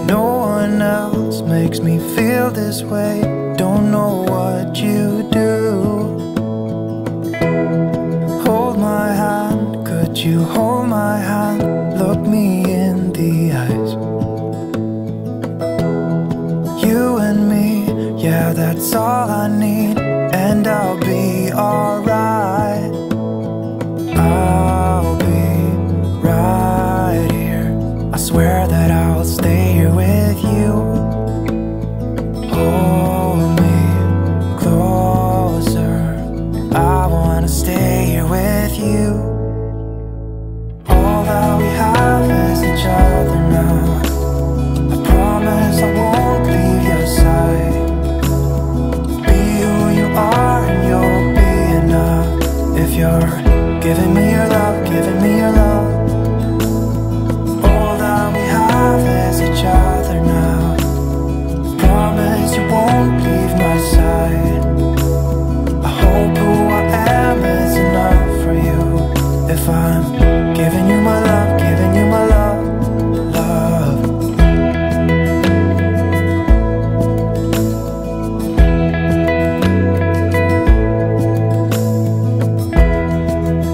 No one else makes me feel this way. Don't know what you do. Hold my hand, could you hold my hand? Look me in the eyes. You and me, yeah, that's all I need. And I'll be alright. I'll be right here. I swear that I'll stay here with you. Hold me closer. I wanna stay here with you. All that we have is each other now. I promise I won't leave your side. Be who you are and you'll be enough. If you're giving me your love, giving me your love. All that we have is each other now. Promise you won't leave my side. I hope who I am is enough for you. If I'm giving you my love, giving you my love, love.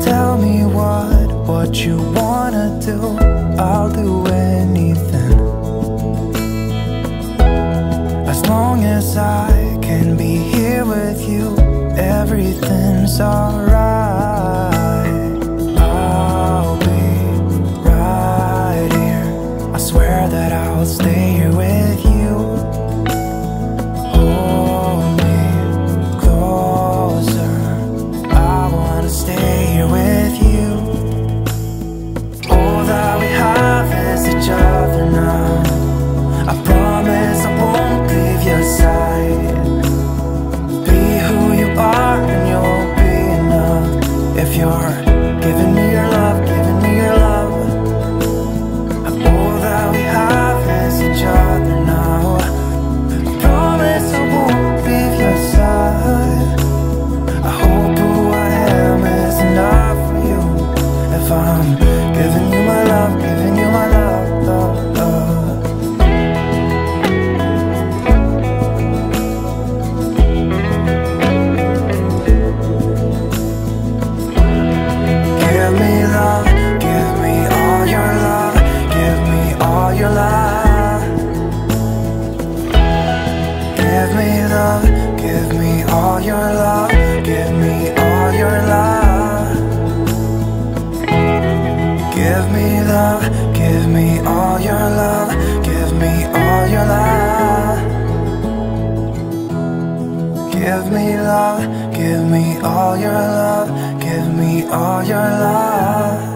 Tell me what you wanna do. I'll do anything, as long as I can be here with you. Everything's alright. I'll be right here. I swear that I'll stay here with you. Hold me closer. I wanna stay here with you. All that we have is each other now. I promise I won't leave your side. Be who you are and you'll be enough. If you're giving me your love, giving me your love. All that we have is each other now. I promise I won't leave your side. I hope who I am is enough for you. If I'm giving you my love, giving you my love, love, love. Give me love, give me all your love, give me all your love. Give me love, give me all your love, give me all your love. Give me love, give me all your love, give me all your love. Give me love, give me all your love, give me all your love.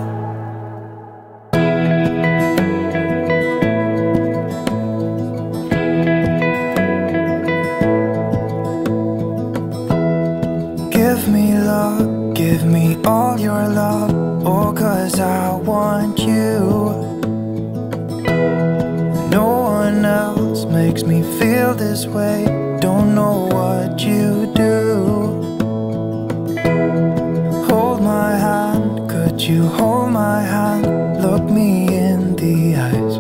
Give me love, give me all your love. Oh, 'cause I want you. No one else makes me feel this way. Don't know what you do. Hold my hand, could you hold my hand? Look me in the eyes.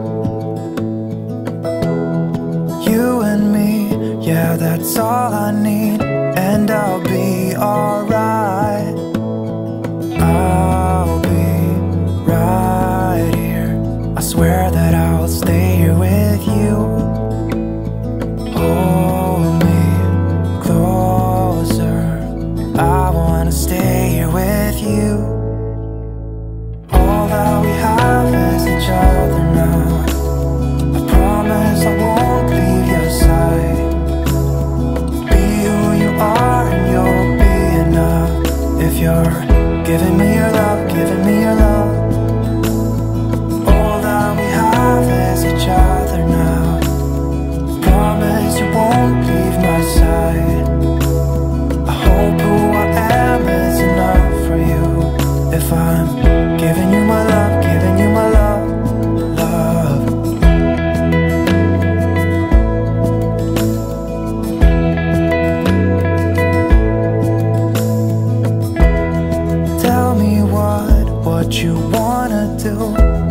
You and me, yeah, that's all I need. And I'll be alright. I'll be right here. I swear that I'll stay here with you. Oh,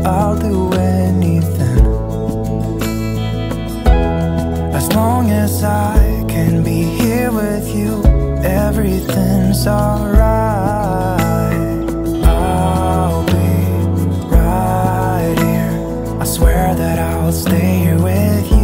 I'll do anything, as long as I can be here with you. Everything's alright. I'll be right here. I swear that I'll stay here with you.